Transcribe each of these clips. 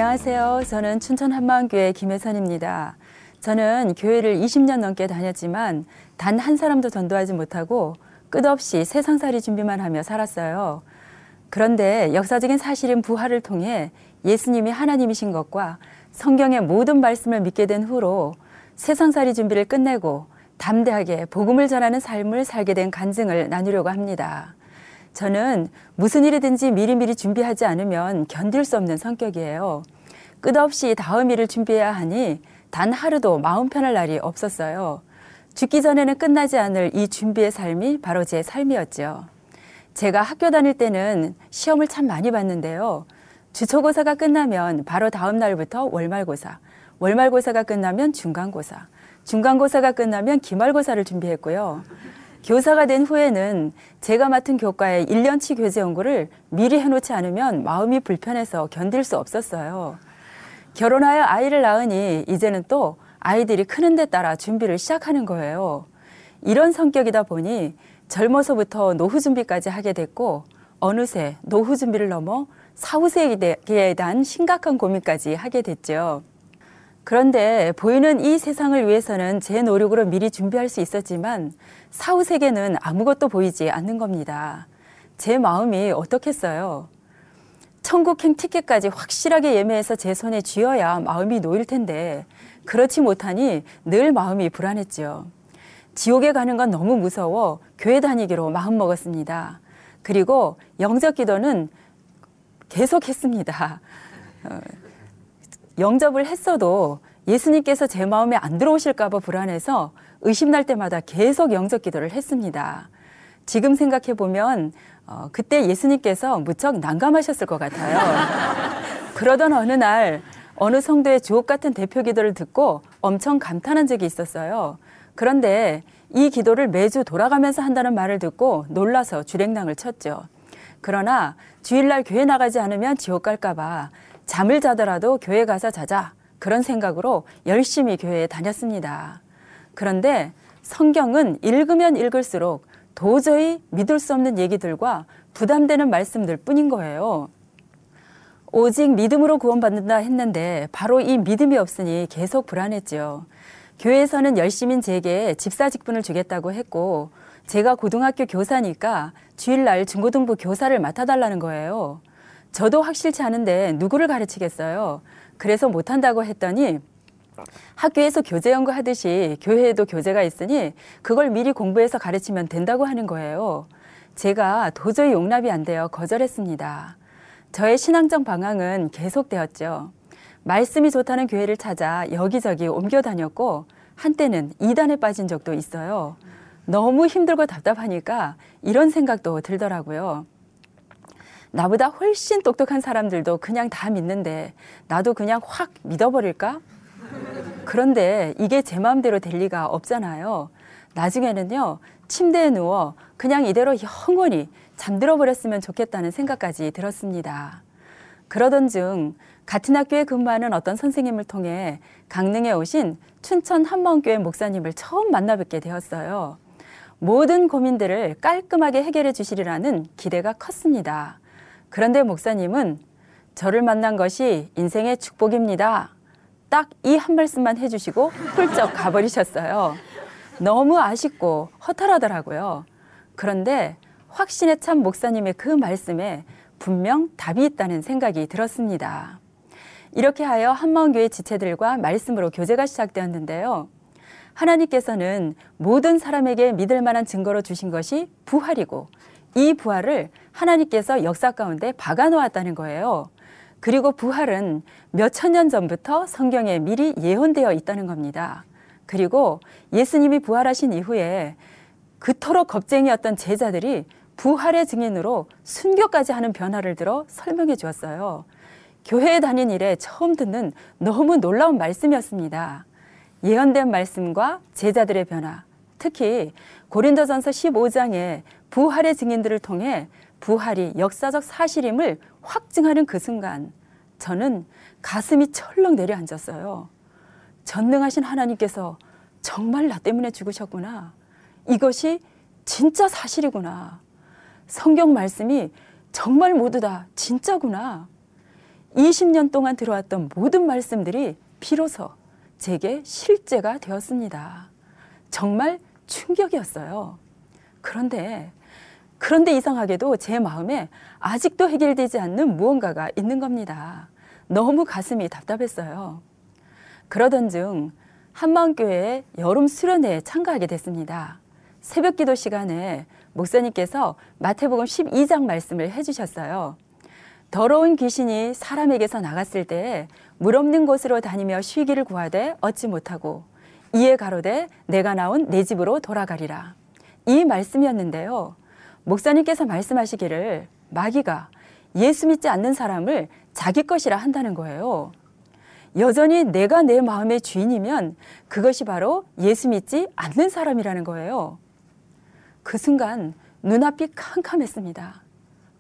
안녕하세요. 저는 춘천 한마음교회 김혜선입니다. 저는 교회를 20년 넘게 다녔지만 단 한 사람도 전도하지 못하고 끝없이 세상살이 준비만 하며 살았어요. 그런데 역사적인 사실인 부활을 통해 예수님이 하나님이신 것과 성경의 모든 말씀을 믿게 된 후로 세상살이 준비를 끝내고 담대하게 복음을 전하는 삶을 살게 된 간증을 나누려고 합니다. 저는 무슨 일이든지 미리미리 준비하지 않으면 견딜 수 없는 성격이에요. 끝없이 다음 일을 준비해야 하니 단 하루도 마음 편할 날이 없었어요. 죽기 전에는 끝나지 않을 이 준비의 삶이 바로 제 삶이었죠. 제가 학교 다닐 때는 시험을 참 많이 봤는데요. 주초고사가 끝나면 바로 다음 날부터 월말고사, 월말고사가 끝나면 중간고사, 중간고사가 끝나면 기말고사를 준비했고요. 교사가 된 후에는 제가 맡은 교과의 1년치 교재 연구를 미리 해놓지 않으면 마음이 불편해서 견딜 수 없었어요. 결혼하여 아이를 낳으니 이제는 또 아이들이 크는 데 따라 준비를 시작하는 거예요. 이런 성격이다 보니 젊어서부터 노후 준비까지 하게 됐고 어느새 노후 준비를 넘어 사후세계에 대한 심각한 고민까지 하게 됐죠. 그런데 보이는 이 세상을 위해서는 제 노력으로 미리 준비할 수 있었지만 사후세계는 아무것도 보이지 않는 겁니다. 제 마음이 어떻겠어요? 천국행 티켓까지 확실하게 예매해서 제 손에 쥐어야 마음이 놓일 텐데 그렇지 못하니 늘 마음이 불안했죠. 지옥에 가는 건 너무 무서워 교회 다니기로 마음먹었습니다. 그리고 영접 기도는 계속 했습니다. 영접을 했어도 예수님께서 제 마음에 안 들어오실까 봐 불안해서 의심날 때마다 계속 영접 기도를 했습니다. 지금 생각해 보면 그때 예수님께서 무척 난감하셨을 것 같아요. 그러던 어느 날 어느 성도의 주옥 같은 대표 기도를 듣고 엄청 감탄한 적이 있었어요. 그런데 이 기도를 매주 돌아가면서 한다는 말을 듣고 놀라서 주랭랑을 쳤죠. 그러나 주일날 교회 나가지 않으면 지옥 갈까 봐 잠을 자더라도 교회 가서 자자 그런 생각으로 열심히 교회에 다녔습니다. 그런데 성경은 읽으면 읽을수록 도저히 믿을 수 없는 얘기들과 부담되는 말씀들 뿐인 거예요. 오직 믿음으로 구원받는다 했는데 바로 이 믿음이 없으니 계속 불안했죠. 교회에서는 열심인 제게 집사 직분을 주겠다고 했고 제가 고등학교 교사니까 주일날 중고등부 교사를 맡아달라는 거예요. 저도 확실치 않은데 누구를 가르치겠어요. 그래서 못한다고 했더니 학교에서 교재 연구하듯이 교회에도 교재가 있으니 그걸 미리 공부해서 가르치면 된다고 하는 거예요. 제가 도저히 용납이 안 되어 거절했습니다. 저의 신앙적 방황은 계속되었죠. 말씀이 좋다는 교회를 찾아 여기저기 옮겨 다녔고 한때는 이단에 빠진 적도 있어요. 너무 힘들고 답답하니까 이런 생각도 들더라고요. 나보다 훨씬 똑똑한 사람들도 그냥 다 믿는데 나도 그냥 확 믿어버릴까? 그런데 이게 제 마음대로 될 리가 없잖아요. 나중에는요, 침대에 누워 그냥 이대로 영원히 잠들어 버렸으면 좋겠다는 생각까지 들었습니다. 그러던 중 같은 학교에 근무하는 어떤 선생님을 통해 강릉에 오신 춘천 한마음교회 목사님을 처음 만나 뵙게 되었어요. 모든 고민들을 깔끔하게 해결해 주시리라는 기대가 컸습니다. 그런데 목사님은 저를 만난 것이 인생의 축복입니다. 딱 이 한 말씀만 해주시고 훌쩍 가버리셨어요. 너무 아쉽고 허탈하더라고요. 그런데 확신에 찬 목사님의 그 말씀에 분명 답이 있다는 생각이 들었습니다. 이렇게 하여 한마음교회 지체들과 말씀으로 교제가 시작되었는데요. 하나님께서는 모든 사람에게 믿을 만한 증거로 주신 것이 부활이고 이 부활을 하나님께서 역사 가운데 박아놓았다는 거예요. 그리고 부활은 몇천 년 전부터 성경에 미리 예언되어 있다는 겁니다. 그리고 예수님이 부활하신 이후에 그토록 겁쟁이였던 제자들이 부활의 증인으로 순교까지 하는 변화를 들어 설명해 주었어요. 교회에 다닌 이래 처음 듣는 너무 놀라운 말씀이었습니다. 예언된 말씀과 제자들의 변화, 특히 고린도전서 15장에 부활의 증인들을 통해 부활이 역사적 사실임을 확증하는 그 순간 저는 가슴이 철렁 내려앉았어요. 전능하신 하나님께서 정말 나 때문에 죽으셨구나. 이것이 진짜 사실이구나. 성경 말씀이 정말 모두 다 진짜구나. 20년 동안 들어왔던 모든 말씀들이 비로소 제게 실제가 되었습니다. 정말 충격이었어요. 그런데 이상하게도 제 마음에 아직도 해결되지 않는 무언가가 있는 겁니다. 너무 가슴이 답답했어요. 그러던 중 한마음교회의 여름 수련회에 참가하게 됐습니다. 새벽 기도 시간에 목사님께서 마태복음 12장 말씀을 해주셨어요. 더러운 귀신이 사람에게서 나갔을 때에 물 없는 곳으로 다니며 쉬기를 구하되 얻지 못하고 이에 가로되 내가 나온 내 집으로 돌아가리라. 이 말씀이었는데요. 목사님께서 말씀하시기를 마귀가 예수 믿지 않는 사람을 자기 것이라 한다는 거예요. 여전히 내가 내 마음의 주인이면 그것이 바로 예수 믿지 않는 사람이라는 거예요. 그 순간 눈앞이 캄캄했습니다.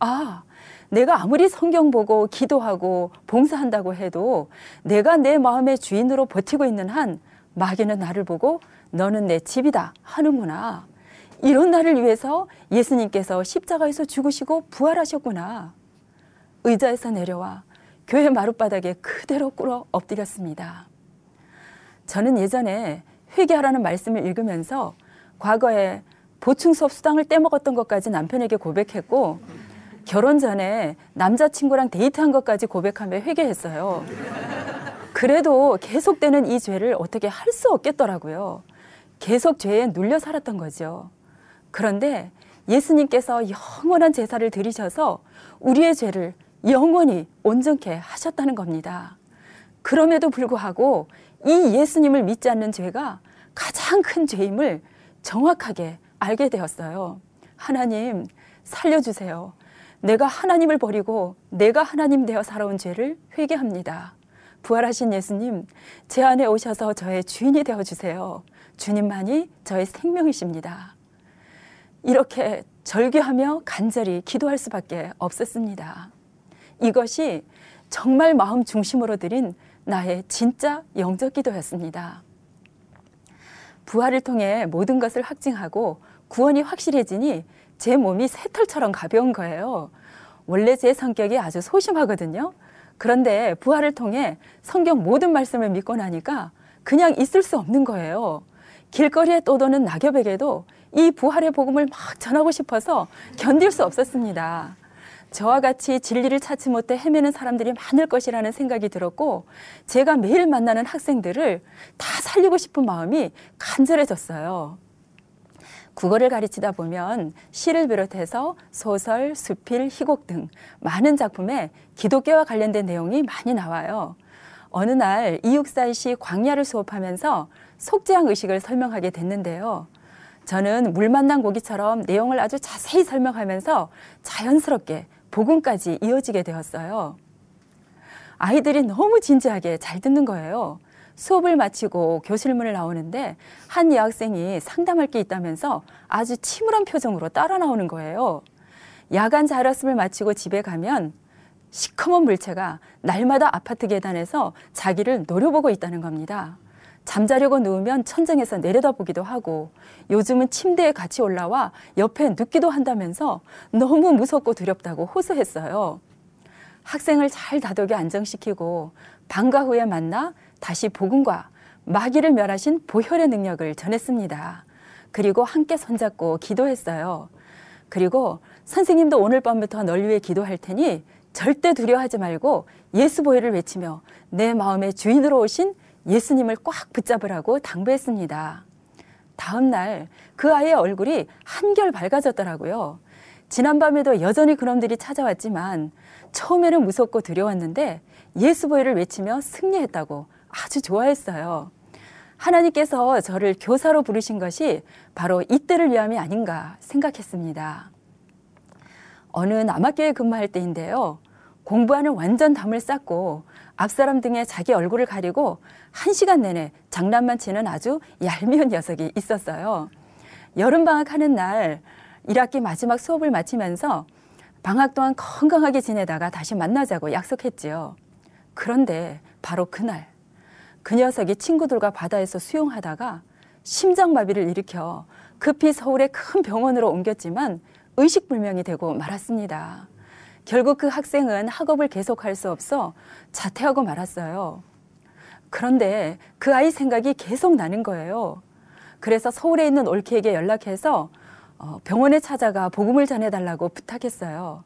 아, 내가 아무리 성경 보고 기도하고 봉사한다고 해도 내가 내 마음의 주인으로 버티고 있는 한 마귀는 나를 보고 너는 내 집이다 하는구나. 이런 나를 위해서 예수님께서 십자가에서 죽으시고 부활하셨구나. 의자에서 내려와 교회 마룻바닥에 그대로 꿇어 엎드렸습니다. 저는 예전에 회개하라는 말씀을 읽으면서 과거에 보충 수업 수당을 떼먹었던 것까지 남편에게 고백했고 결혼 전에 남자친구랑 데이트한 것까지 고백하며 회개했어요. 그래도 계속되는 이 죄를 어떻게 할 수 없겠더라고요. 계속 죄에 눌려 살았던 거죠. 그런데 예수님께서 영원한 제사를 드리셔서 우리의 죄를 영원히 온전케 하셨다는 겁니다. 그럼에도 불구하고 이 예수님을 믿지 않는 죄가 가장 큰 죄임을 정확하게 알게 되었어요. 하나님 살려주세요. 내가 하나님을 버리고 내가 하나님 되어 살아온 죄를 회개합니다. 부활하신 예수님, 제 안에 오셔서 저의 주인이 되어주세요. 주님만이 저의 생명이십니다. 이렇게 절규하며 간절히 기도할 수밖에 없었습니다. 이것이 정말 마음 중심으로 드린 나의 진짜 영적 기도였습니다. 부활을 통해 모든 것을 확증하고 구원이 확실해지니 제 몸이 새털처럼 가벼운 거예요. 원래 제 성격이 아주 소심하거든요. 그런데 부활을 통해 성경 모든 말씀을 믿고 나니까 그냥 있을 수 없는 거예요. 길거리에 떠도는 낙엽에게도 이 부활의 복음을 막 전하고 싶어서 견딜 수 없었습니다. 저와 같이 진리를 찾지 못해 헤매는 사람들이 많을 것이라는 생각이 들었고 제가 매일 만나는 학생들을 다 살리고 싶은 마음이 간절해졌어요. 국어를 가르치다 보면 시를 비롯해서 소설, 수필, 희곡 등 많은 작품에 기독교와 관련된 내용이 많이 나와요. 어느 날 이육사이시 광야를 수업하면서 속죄양 의식을 설명하게 됐는데요. 저는 물 만난 고기처럼 내용을 아주 자세히 설명하면서 자연스럽게 복음까지 이어지게 되었어요. 아이들이 너무 진지하게 잘 듣는 거예요. 수업을 마치고 교실문을 나오는데 한 여학생이 상담할 게 있다면서 아주 침울한 표정으로 따라 나오는 거예요. 야간 자율학습을 마치고 집에 가면 시커먼 물체가 날마다 아파트 계단에서 자기를 노려보고 있다는 겁니다. 잠자려고 누우면 천장에서 내려다보기도 하고 요즘은 침대에 같이 올라와 옆에 눕기도 한다면서 너무 무섭고 두렵다고 호소했어요. 학생을 잘 다독여 안정시키고 방과 후에 만나 다시 복음과 마귀를 멸하신 보혈의 능력을 전했습니다. 그리고 함께 손잡고 기도했어요. 그리고 선생님도 오늘 밤부터 널 위해 기도할 테니 절대 두려워하지 말고 예수 보혈을 외치며 내 마음의 주인으로 오신 예수님을 꽉 붙잡으라고 당부했습니다. 다음 날 그 아이의 얼굴이 한결 밝아졌더라고요. 지난밤에도 여전히 그놈들이 찾아왔지만 처음에는 무섭고 두려웠는데 예수 보혈을 외치며 승리했다고 아주 좋아했어요. 하나님께서 저를 교사로 부르신 것이 바로 이때를 위함이 아닌가 생각했습니다. 어느 남학교에 근무할 때인데요. 공부하는 완전 담을 쌓고 앞사람 등에 자기 얼굴을 가리고 1시간 내내 장난만 치는 아주 얄미운 녀석이 있었어요. 여름방학 하는 날 1학기 마지막 수업을 마치면서 방학 동안 건강하게 지내다가 다시 만나자고 약속했지요. 그런데 바로 그날 그 녀석이 친구들과 바다에서 수영하다가 심장마비를 일으켜 급히 서울의 큰 병원으로 옮겼지만 의식불명이 되고 말았습니다. 결국 그 학생은 학업을 계속할 수 없어 자퇴하고 말았어요. 그런데 그 아이 생각이 계속 나는 거예요. 그래서 서울에 있는 올케에게 연락해서 병원에 찾아가 복음을 전해달라고 부탁했어요.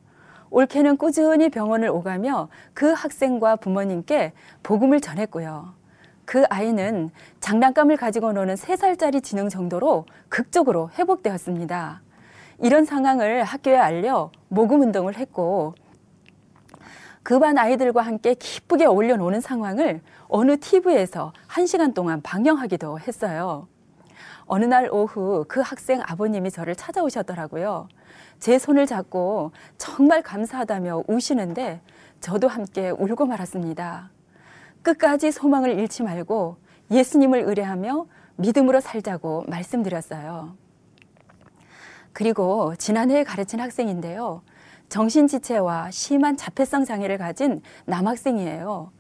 올케는 꾸준히 병원을 오가며 그 학생과 부모님께 복음을 전했고요. 그 아이는 장난감을 가지고 노는 3살짜리 지능 정도로 극적으로 회복되었습니다. 이런 상황을 학교에 알려 모금 운동을 했고, 그 반 아이들과 함께 기쁘게 어울려 노는 상황을 어느 TV에서 1시간 동안 방영하기도 했어요. 어느 날 오후 그 학생 아버님이 저를 찾아오셨더라고요. 제 손을 잡고 정말 감사하다며 우시는데 저도 함께 울고 말았습니다. 끝까지 소망을 잃지 말고 예수님을 의뢰하며 믿음으로 살자고 말씀드렸어요. 그리고 지난해에 가르친 학생인데요. 정신지체와 심한 자폐성 장애를 가진 남학생이에요.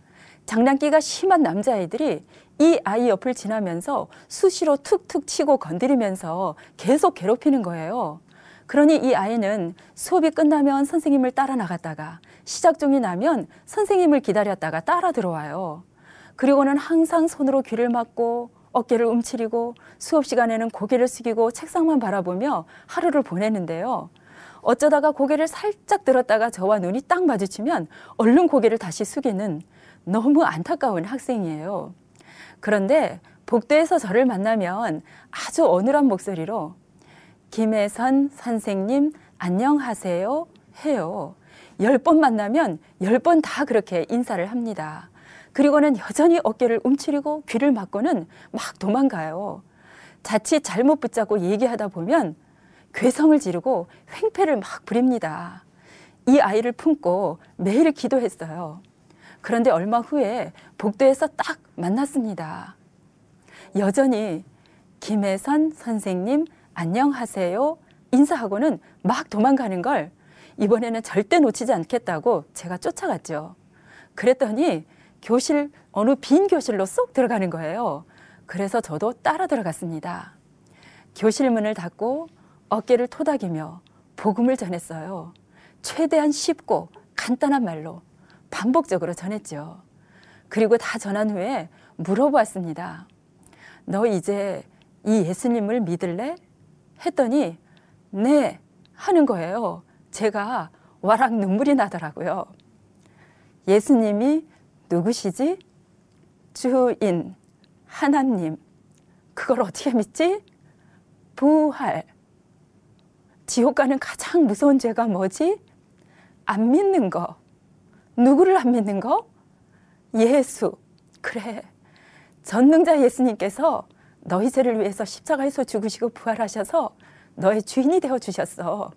장난기가 심한 남자아이들이 이 아이 옆을 지나면서 수시로 툭툭 치고 건드리면서 계속 괴롭히는 거예요. 그러니 이 아이는 수업이 끝나면 선생님을 따라 나갔다가 시작종이 나면 선생님을 기다렸다가 따라 들어와요. 그리고는 항상 손으로 귀를 막고 어깨를 움츠리고 수업 시간에는 고개를 숙이고 책상만 바라보며 하루를 보내는데요. 어쩌다가 고개를 살짝 들었다가 저와 눈이 딱 마주치면 얼른 고개를 다시 숙이는 너무 안타까운 학생이에요. 그런데 복도에서 저를 만나면 아주 어눌한 목소리로 김혜선 선생님 안녕하세요 해요. 10번 만나면 10번 다 그렇게 인사를 합니다. 그리고는 여전히 어깨를 움츠리고 귀를 막고는 막 도망가요. 자칫 잘못 붙잡고 얘기하다 보면 괴성을 지르고 횡패를 막 부립니다. 이 아이를 품고 매일 기도했어요. 그런데 얼마 후에 복도에서 딱 만났습니다. 여전히 김혜선 선생님 안녕하세요 인사하고는 막 도망가는 걸 이번에는 절대 놓치지 않겠다고 제가 쫓아갔죠. 그랬더니 어느 빈 교실로 쏙 들어가는 거예요. 그래서 저도 따라 들어갔습니다. 교실 문을 닫고 어깨를 토닥이며 복음을 전했어요. 최대한 쉽고 간단한 말로 반복적으로 전했죠. 그리고 다 전한 후에 물어보았습니다. 너 이제 이 예수님을 믿을래? 했더니 네 하는 거예요. 제가 와락 눈물이 나더라고요. 예수님이 누구시지? 주인, 하나님. 그걸 어떻게 믿지? 부활. 지옥 가는 가장 무서운 죄가 뭐지? 안 믿는 거. 누구를 안 믿는 거? 예수. 그래. 전능자 예수님께서 너희 죄를 위해서 십자가에서 죽으시고 부활하셔서 너의 주인이 되어주셨어.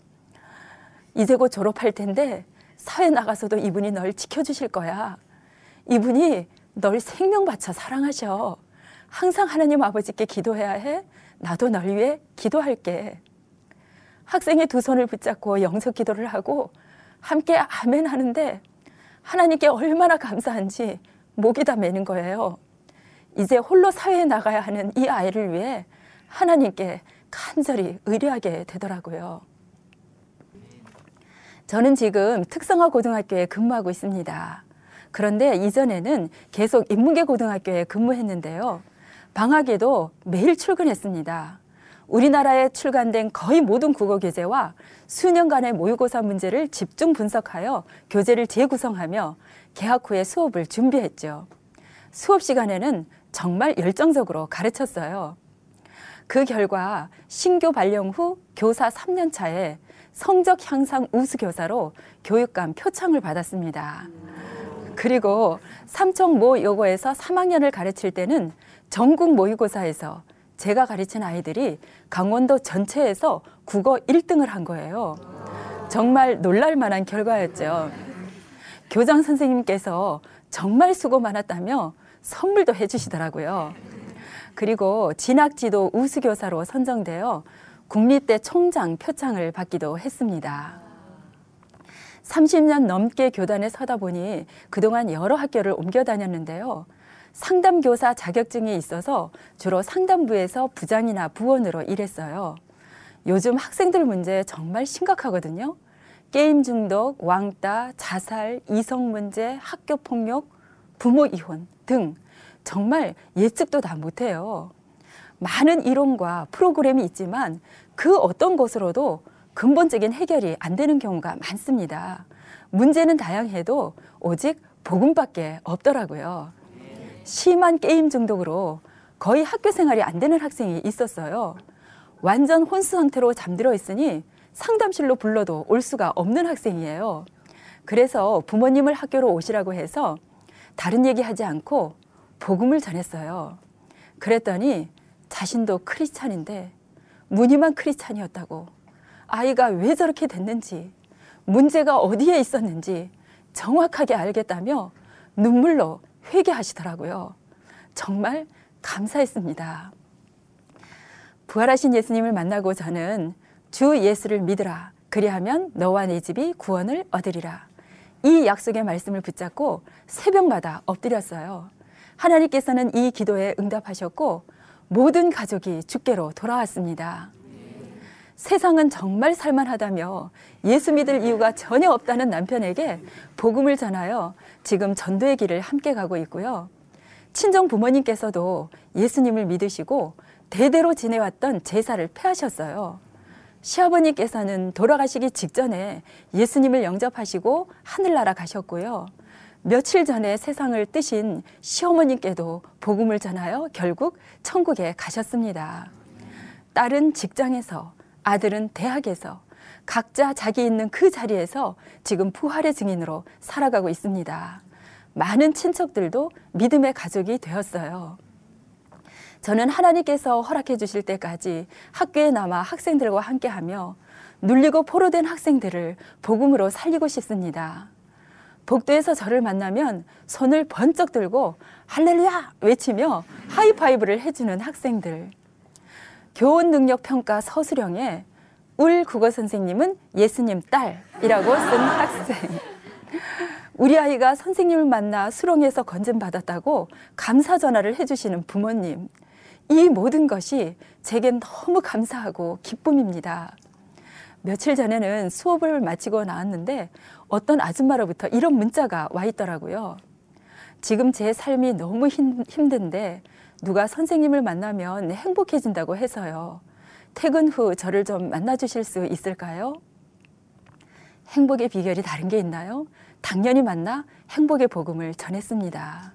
이제 곧 졸업할 텐데 사회 나가서도 이분이 널 지켜주실 거야. 이분이 널 생명 바쳐 사랑하셔. 항상 하나님 아버지께 기도해야 해. 나도 널 위해 기도할게. 학생의 두 손을 붙잡고 영접 기도를 하고 함께 아멘 하는데 하나님께 얼마나 감사한지 목이 다 메는 거예요. 이제 홀로 사회에 나가야 하는 이 아이를 위해 하나님께 간절히 의뢰하게 되더라고요. 저는 지금 특성화 고등학교에 근무하고 있습니다. 그런데 이전에는 계속 인문계 고등학교에 근무했는데요. 방학에도 매일 출근했습니다. 우리나라에 출간된 거의 모든 국어 교재와 수년간의 모의고사 문제를 집중 분석하여 교재를 재구성하며 개학 후에 수업을 준비했죠. 수업 시간에는 정말 열정적으로 가르쳤어요. 그 결과 신교 발령 후 교사 3년 차에 성적 향상 우수 교사로 교육감 표창을 받았습니다. 그리고 삼척 모 여고에서 3학년을 가르칠 때는 전국 모의고사에서 제가 가르친 아이들이 강원도 전체에서 국어 1등을 한 거예요. 정말 놀랄 만한 결과였죠. 교장 선생님께서 정말 수고 많았다며 선물도 해주시더라고요. 그리고 진학지도 우수교사로 선정되어 국립대 총장 표창을 받기도 했습니다. 30년 넘게 교단에 서다 보니 그동안 여러 학교를 옮겨 다녔는데요. 상담교사 자격증이 있어서 주로 상담부에서 부장이나 부원으로 일했어요. 요즘 학생들 문제 정말 심각하거든요. 게임 중독, 왕따, 자살, 이성 문제, 학교 폭력, 부모 이혼 등 정말 예측도 다 못해요. 많은 이론과 프로그램이 있지만 그 어떤 것으로도 근본적인 해결이 안 되는 경우가 많습니다. 문제는 다양해도 오직 복음밖에 없더라고요. 심한 게임 중독으로 거의 학교 생활이 안 되는 학생이 있었어요. 완전 혼수 상태로 잠들어 있으니 상담실로 불러도 올 수가 없는 학생이에요. 그래서 부모님을 학교로 오시라고 해서 다른 얘기하지 않고 복음을 전했어요. 그랬더니 자신도 크리스찬인데 무늬만 크리스찬이었다고, 아이가 왜 저렇게 됐는지, 문제가 어디에 있었는지 정확하게 알겠다며 눈물로 회개하시더라고요. 정말 감사했습니다. 부활하신 예수님을 만나고 저는 주 예수를 믿으라, 그리하면 너와 내 집이 구원을 얻으리라, 이 약속의 말씀을 붙잡고 새벽마다 엎드렸어요. 하나님께서는 이 기도에 응답하셨고 모든 가족이 주께로 돌아왔습니다. 세상은 정말 살만하다며 예수 믿을 이유가 전혀 없다는 남편에게 복음을 전하여 지금 전도의 길을 함께 가고 있고요. 친정 부모님께서도 예수님을 믿으시고 대대로 지내왔던 제사를 폐하셨어요. 시아버님께서는 돌아가시기 직전에 예수님을 영접하시고 하늘나라 가셨고요. 며칠 전에 세상을 뜨신 시어머님께도 복음을 전하여 결국 천국에 가셨습니다. 딸은 직장에서, 아들은 대학에서 각자 자기 있는 그 자리에서 지금 부활의 증인으로 살아가고 있습니다. 많은 친척들도 믿음의 가족이 되었어요. 저는 하나님께서 허락해 주실 때까지 학교에 남아 학생들과 함께하며 눌리고 포로된 학생들을 복음으로 살리고 싶습니다. 복도에서 저를 만나면 손을 번쩍 들고 할렐루야 외치며 하이파이브를 해주는 학생들. 교원 능력 평가 서술형에 울 국어 선생님은 예수님 딸이라고 쓴 학생. 우리 아이가 선생님을 만나 수롱에서 건진받았다고 감사 전화를 해주시는 부모님. 이 모든 것이 제겐 너무 감사하고 기쁨입니다. 며칠 전에는 수업을 마치고 나왔는데 어떤 아줌마로부터 이런 문자가 와 있더라고요. 지금 제 삶이 너무 힘든데 누가 선생님을 만나면 행복해진다고 해서요. 퇴근 후 저를 좀 만나주실 수 있을까요? 행복의 비결이 다른 게 있나요? 당연히 만나 행복의 복음을 전했습니다.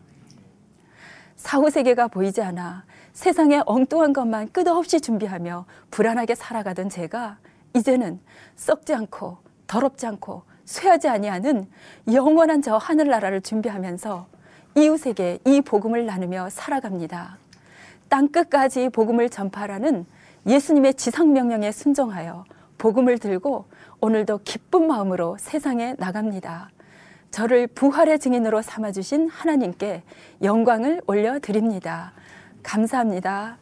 사후세계가 보이지 않아 세상에 엉뚱한 것만 끝없이 준비하며 불안하게 살아가던 제가 이제는 썩지 않고 더럽지 않고 쇠하지 아니하는 영원한 저 하늘나라를 준비하면서 이웃에게 이 복음을 나누며 살아갑니다. 땅끝까지 복음을 전파하라는 예수님의 지상명령에 순종하여 복음을 들고 오늘도 기쁜 마음으로 세상에 나갑니다. 저를 부활의 증인으로 삼아주신 하나님께 영광을 올려드립니다. 감사합니다.